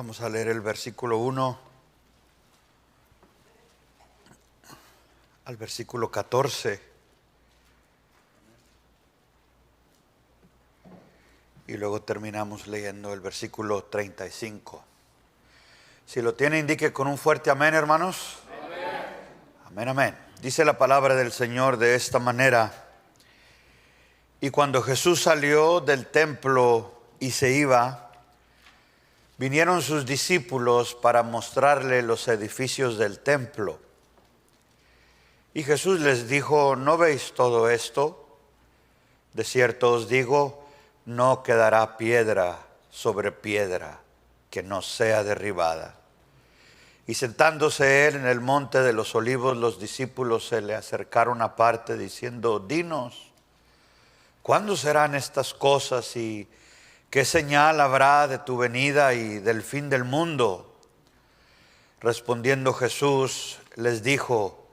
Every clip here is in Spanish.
Vamos a leer el versículo 1 al versículo 14. Y luego terminamos leyendo el versículo 35. Si lo tiene, indique con un fuerte amén, hermanos. Amén. Amén, amén. Dice la palabra del Señor de esta manera: y cuando Jesús salió del templo y se iba, vinieron sus discípulos para mostrarle los edificios del templo. Y Jesús les dijo: ¿no veis todo esto? De cierto os digo, no quedará piedra sobre piedra que no sea derribada. Y sentándose él en el monte de los olivos, los discípulos se le acercaron aparte diciendo: dinos, ¿cuándo serán estas cosas y qué señal habrá de tu venida y del fin del mundo? Respondiendo Jesús les dijo: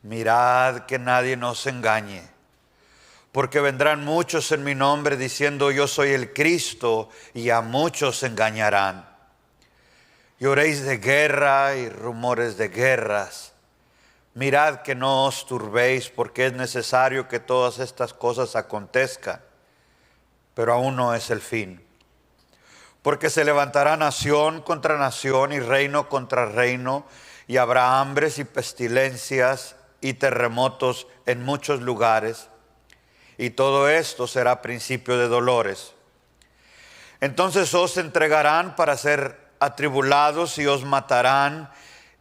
mirad que nadie nos engañe, porque vendrán muchos en mi nombre diciendo: yo soy el Cristo, y a muchos engañarán. Y oréis de guerra y rumores de guerras. Mirad que no os turbéis, porque es necesario que todas estas cosas acontezcan, pero aún no es el fin. Porque se levantará nación contra nación y reino contra reino, y habrá hambres y pestilencias y terremotos en muchos lugares, y todo esto será principio de dolores. Entonces os entregarán para ser atribulados y os matarán,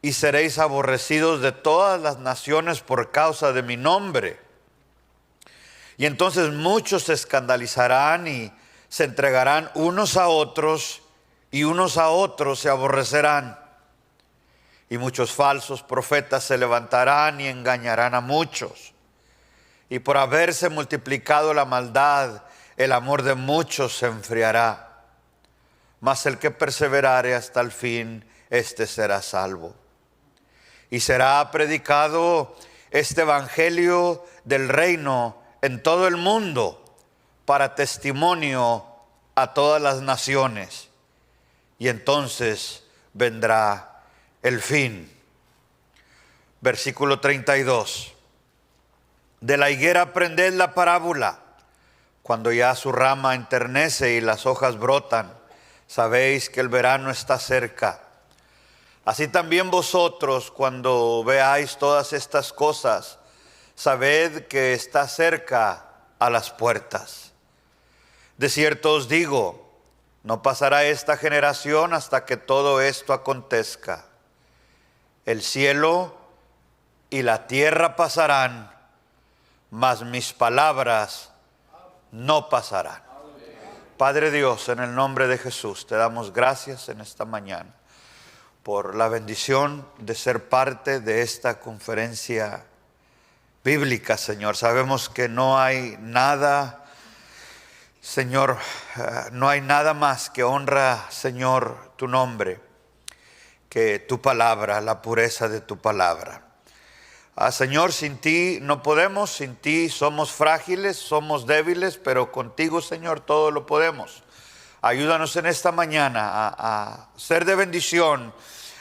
y seréis aborrecidos de todas las naciones por causa de mi nombre. Y entonces muchos se escandalizarán y se entregarán unos a otros, y unos a otros se aborrecerán. Y muchos falsos profetas se levantarán y engañarán a muchos. Y por haberse multiplicado la maldad, el amor de muchos se enfriará. Mas el que perseverare hasta el fin, éste será salvo. Y será predicado este evangelio del reino en todo el mundo, para testimonio a todas las naciones. Y entonces vendrá el fin. Versículo 32. De la higuera aprended la parábola. Cuando ya su rama enternece y las hojas brotan, sabéis que el verano está cerca. Así también vosotros, cuando veáis todas estas cosas, sabed que está cerca a las puertas. De cierto os digo, no pasará esta generación hasta que todo esto acontezca. El cielo y la tierra pasarán, mas mis palabras no pasarán. Padre Dios, en el nombre de Jesús, te damos gracias en esta mañana por la bendición de ser parte de esta conferencia bíblica, Señor. Sabemos que no hay nada, Señor, no hay nada más que honra, Señor, tu nombre, que tu palabra, la pureza de tu palabra. Señor, sin ti no podemos, sin ti somos frágiles, somos débiles, pero contigo, Señor, todo lo podemos. Ayúdanos en esta mañana a ser de bendición.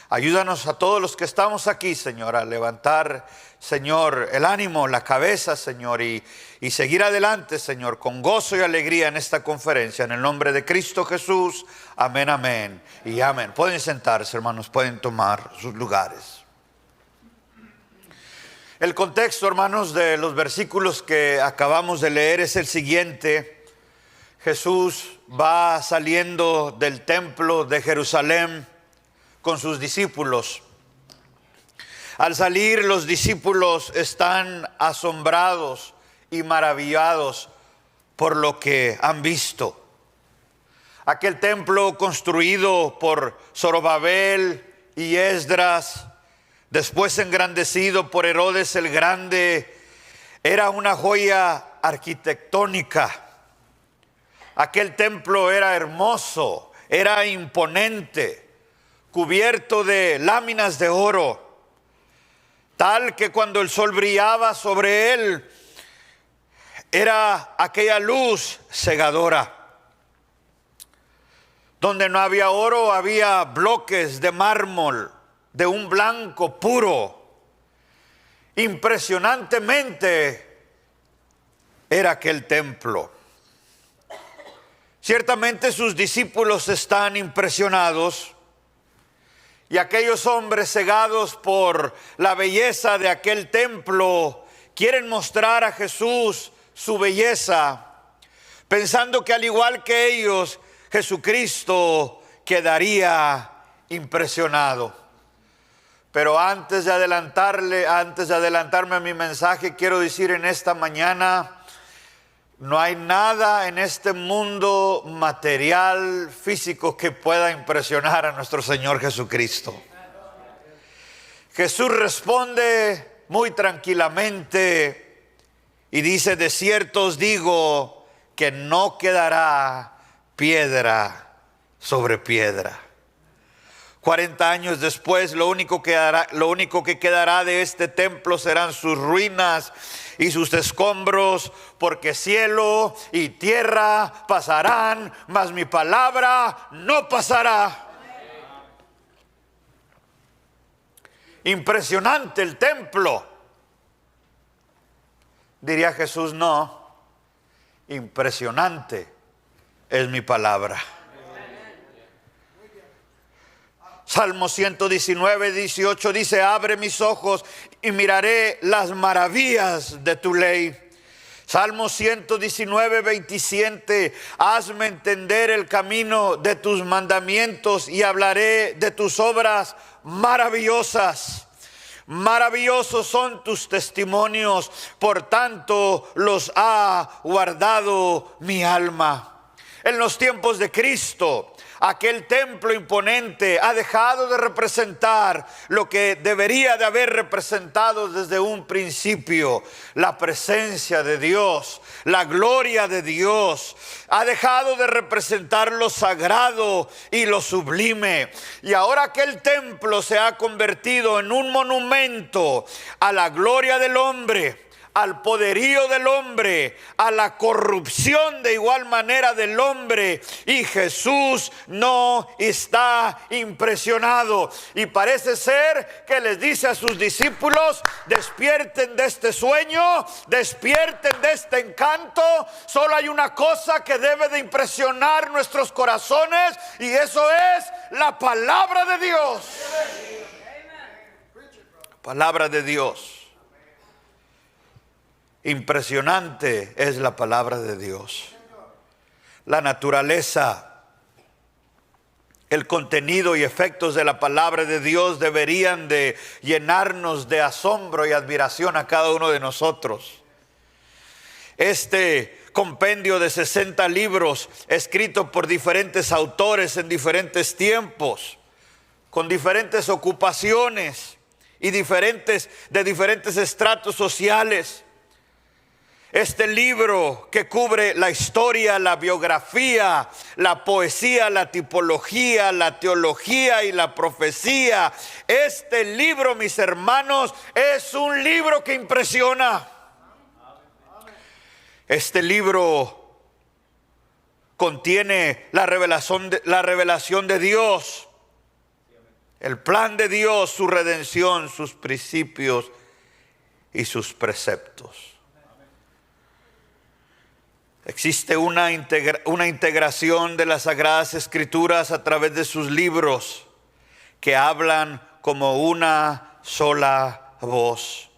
Ayúdanos a todos los que estamos aquí, Señor, a levantar, Señor, el ánimo, la cabeza, Señor, y seguir adelante, Señor, con gozo y alegría en esta conferencia. En el nombre de Cristo Jesús, amén, amén y amén. Pueden sentarse, hermanos, pueden tomar sus lugares. El contexto, hermanos, de los versículos que acabamos de leer es el siguiente. Jesús va saliendo del templo de Jerusalén con sus discípulos. Al salir, los discípulos están asombrados y maravillados por lo que han visto. Aquel templo construido por Zorobabel y Esdras, después engrandecido por Herodes el Grande, era una joya arquitectónica. Aquel templo era hermoso, era imponente, cubierto de láminas de oro, tal que cuando el sol brillaba sobre él, era aquella luz cegadora. Donde no había oro, había bloques de mármol, de un blanco puro. Impresionantemente era aquel templo. Ciertamente sus discípulos están impresionados, y aquellos hombres cegados por la belleza de aquel templo quieren mostrar a Jesús su belleza, pensando que al igual que ellos, Jesucristo quedaría impresionado. Pero antes de adelantarme a mi mensaje, quiero decir en esta mañana: no hay nada en este mundo material, físico, que pueda impresionar a nuestro Señor Jesucristo. Jesús responde muy tranquilamente y dice: de cierto os digo que no quedará piedra sobre piedra. 40 años después, lo único que quedará de este templo serán sus ruinas y sus escombros, porque cielo y tierra pasarán, mas mi palabra no pasará. Impresionante el templo. Diría Jesús: no, impresionante es mi palabra. Salmo 119, 18 dice: abre mis ojos y miraré las maravillas de tu ley. Salmo 119, 27, hazme entender el camino de tus mandamientos y hablaré de tus obras maravillosas. Maravillosos son tus testimonios, por tanto los ha guardado mi alma. En los tiempos de Cristo, aquel templo imponente ha dejado de representar lo que debería de haber representado desde un principio: la presencia de Dios, la gloria de Dios. Ha dejado de representar lo sagrado y lo sublime. Y ahora aquel templo se ha convertido en un monumento a la gloria del hombre, al poderío del hombre, a la corrupción de igual manera del hombre, y Jesús no está impresionado. Y parece ser que les dice a sus discípulos: despierten de este sueño, despierten de este encanto. Solo hay una cosa que debe de impresionar nuestros corazones, y eso es la palabra de Dios. Palabra de Dios. Impresionante es la palabra de Dios. La naturaleza, el contenido y efectos de la palabra de Dios deberían de llenarnos de asombro y admiración a cada uno de nosotros. Este compendio de 60 libros, escrito por diferentes autores en diferentes tiempos, con diferentes ocupaciones y de diferentes estratos sociales. Este libro que cubre la historia, la biografía, la poesía, la tipología, la teología y la profecía. Este libro, mis hermanos, es un libro que impresiona. Este libro contiene la revelación de Dios, el plan de Dios, su redención, sus principios y sus preceptos. Existe una integración de las Sagradas Escrituras a través de sus libros que hablan como una sola voz.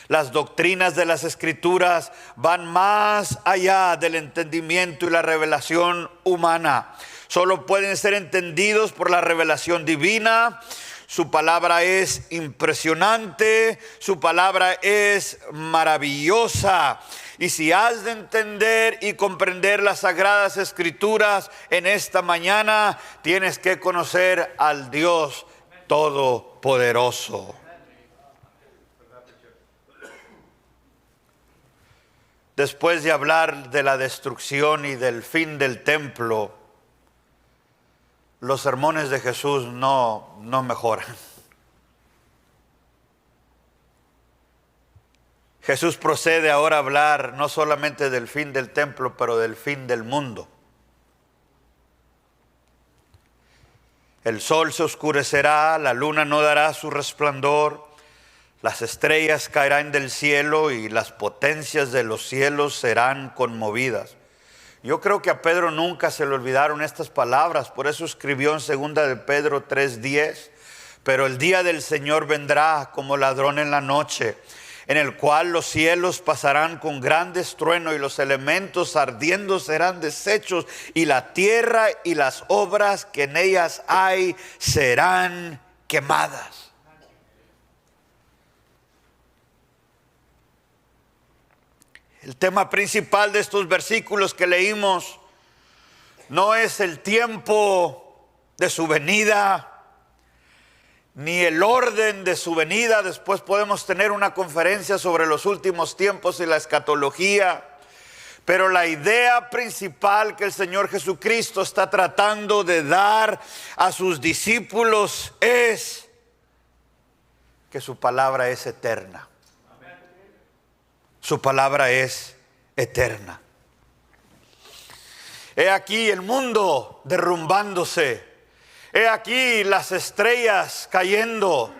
Las doctrinas de las Escrituras van más allá del entendimiento y la revelación humana. Solo pueden ser entendidos por la revelación divina. Su palabra es impresionante, su palabra es maravillosa. Y si has de entender y comprender las Sagradas Escrituras en esta mañana, tienes que conocer al Dios Todopoderoso. Después de hablar de la destrucción y del fin del templo, los sermones de Jesús no mejoran. Jesús procede ahora a hablar no solamente del fin del templo, pero del fin del mundo. El sol se oscurecerá, la luna no dará su resplandor, las estrellas caerán del cielo y las potencias de los cielos serán conmovidas. Yo creo que a Pedro nunca se le olvidaron estas palabras, por eso escribió en 2 de Pedro 3:10, pero el día del Señor vendrá como ladrón en la noche, en el cual los cielos pasarán con gran estruendo y los elementos ardiendo serán deshechos y la tierra y las obras que en ellas hay serán quemadas. El tema principal de estos versículos que leímos no es el tiempo de su venida, ni el orden de su venida. Después podemos tener una conferencia sobre los últimos tiempos y la escatología. Pero la idea principal que el Señor Jesucristo está tratando de dar a sus discípulos es que su palabra es eterna. Su palabra es eterna. He aquí el mundo derrumbándose. He aquí las estrellas cayendo.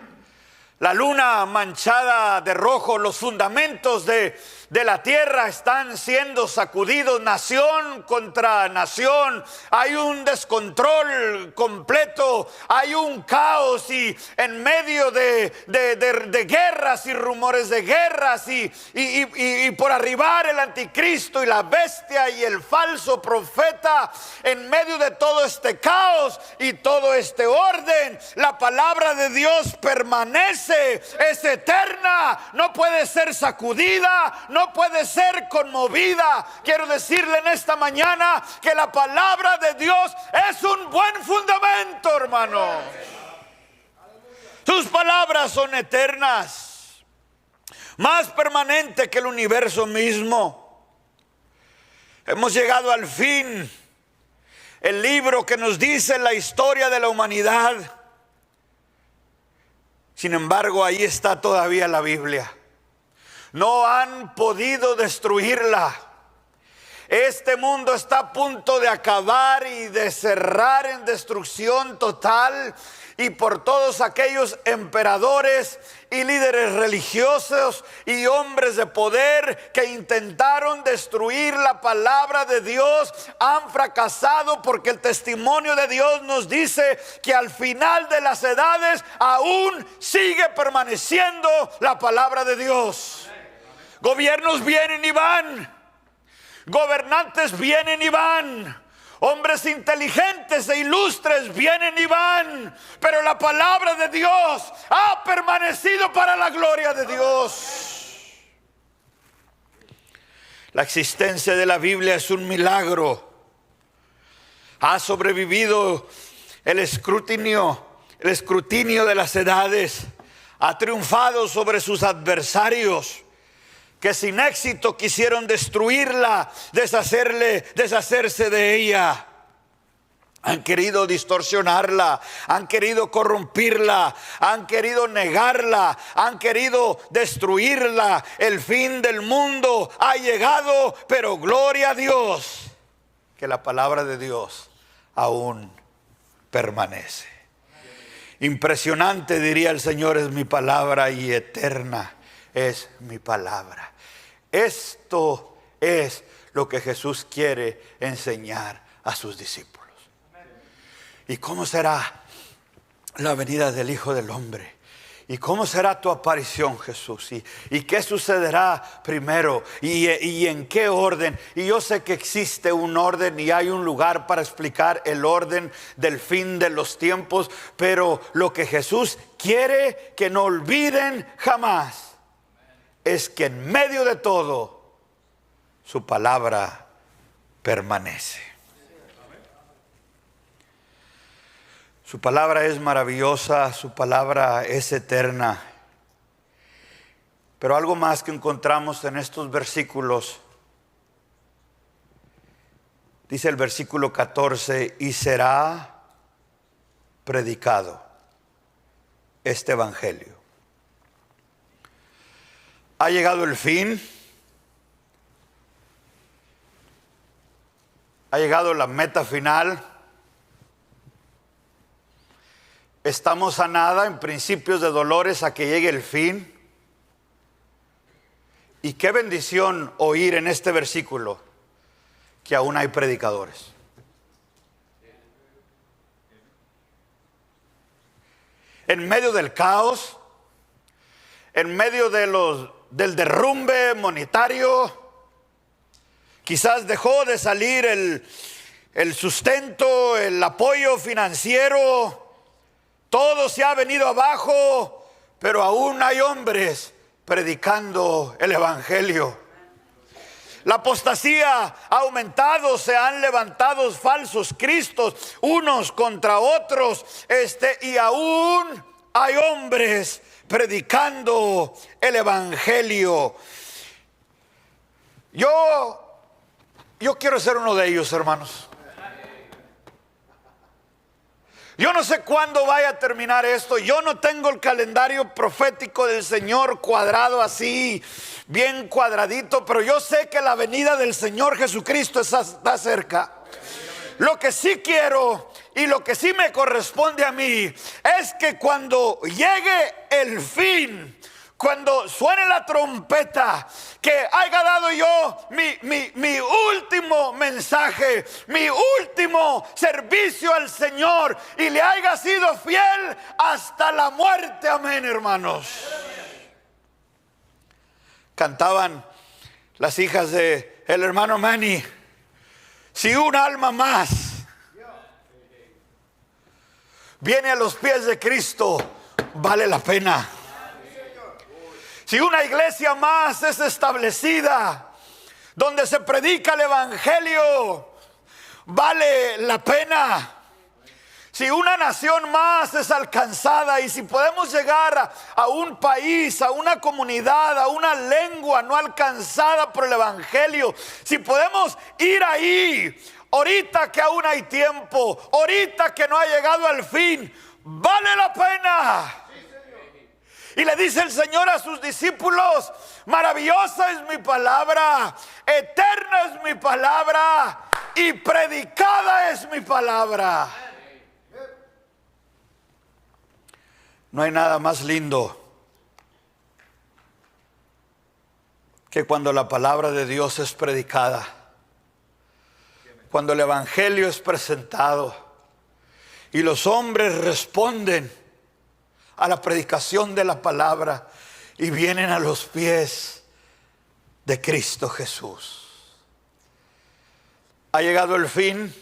La luna manchada de rojo. Los fundamentos de la tierra están siendo sacudidos. Nación contra nación. Hay un descontrol completo. Hay un caos. Y en medio de guerras y rumores de guerras. Y por arribar el anticristo y la bestia y el falso profeta. En medio de todo este caos y todo este orden, la palabra de Dios permanece. Es eterna, no puede ser sacudida, no puede ser conmovida. Quiero decirle en esta mañana que la palabra de Dios es un buen fundamento, hermanos. Sus palabras son eternas, más permanente que el universo mismo. Hemos llegado al fin. El libro que nos dice la historia de la humanidad. Sin embargo, ahí está todavía la Biblia. No han podido destruirla. Este mundo está a punto de acabar y de cerrar en destrucción total. Y por todos aquellos emperadores y líderes religiosos y hombres de poder que intentaron destruir la palabra de Dios, han fracasado, porque el testimonio de Dios nos dice que al final de las edades aún sigue permaneciendo la palabra de Dios. Gobiernos vienen y van, gobernantes vienen y van, hombres inteligentes e ilustres vienen y van, pero la palabra de Dios ha permanecido para la gloria de Dios. La existencia de la Biblia es un milagro. Ha sobrevivido el escrutinio de las edades. Ha triunfado sobre sus adversarios, que sin éxito quisieron destruirla, deshacerse de ella. Han querido distorsionarla, han querido corrompirla, han querido negarla, han querido destruirla. El fin del mundo ha llegado, pero gloria a Dios que la palabra de Dios aún permanece. Impresionante, diría el Señor, es mi palabra, y eterna es mi palabra. Esto es lo que Jesús quiere enseñar a sus discípulos. ¿Y cómo será la venida del Hijo del Hombre? ¿Y cómo será tu aparición, Jesús? ¿Y qué sucederá primero? ¿Y en qué orden? Y yo sé que existe un orden y hay un lugar para explicar el orden del fin de los tiempos. Pero lo que Jesús quiere que no olviden jamás es que en medio de todo su palabra permanece. Su palabra es maravillosa, su palabra es eterna. Pero algo más que encontramos en estos versículos, dice el versículo 14: y será predicado este evangelio. Ha llegado el fin. Ha llegado la meta final. estamos a nada en principios de dolores a que llegue el fin. Y qué bendición oír en este versículo que aún hay predicadores. En medio del caos, en medio del derrumbe monetario, quizás dejó de salir el sustento, el apoyo financiero, todo se ha venido abajo, pero aún hay hombres predicando el evangelio. La apostasía ha aumentado, se han levantado falsos cristos unos contra otros, y aún hay hombres predicando el evangelio. Yo quiero ser uno de ellos, hermanos. Yo no sé cuándo vaya a terminar esto. Yo no tengo el calendario profético del Señor cuadrado así, bien cuadradito, pero yo sé que la venida del Señor Jesucristo está cerca. Lo que sí quiero y lo que sí me corresponde a mí es que cuando llegue el fin, cuando suene la trompeta, que haya dado yo mi último mensaje, mi último servicio al Señor, y le haya sido fiel hasta la muerte. Amén, hermanos. Cantaban las hijas de el hermano Manny: si un alma más viene a los pies de Cristo, vale la pena. Si una iglesia más es establecida, donde se predica el evangelio, vale la pena. Si una nación más es alcanzada, y si podemos llegar a un país, a una comunidad, a una lengua no alcanzada por el evangelio, si podemos ir ahí, ahorita que aún hay tiempo, ahorita que no ha llegado al fin, vale la pena. Y le dice el Señor a sus discípulos: maravillosa es mi palabra, eterna es mi palabra, y predicada es mi palabra. No hay nada más lindo que cuando la palabra de Dios es predicada, cuando el evangelio es presentado y los hombres responden a la predicación de la palabra y vienen a los pies de Cristo Jesús. Ha llegado el fin,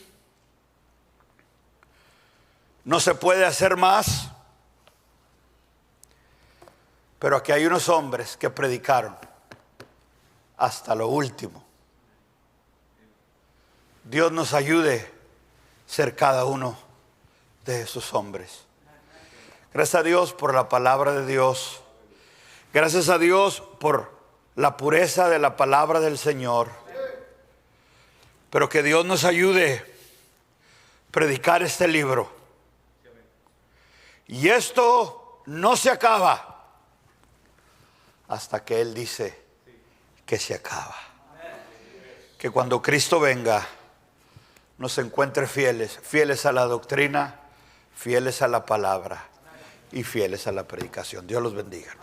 no se puede hacer más, pero aquí hay unos hombres que predicaron hasta lo último. Dios nos ayude a ser cada uno de esos hombres. Gracias a Dios por la palabra de Dios. Gracias a Dios por la pureza de la palabra del Señor. Pero que Dios nos ayude a predicar este libro. Y esto no se acaba hasta que Él dice que se acaba. Que cuando Cristo venga nos encuentre fieles a la doctrina, fieles a la palabra y fieles a la predicación. Dios los bendiga.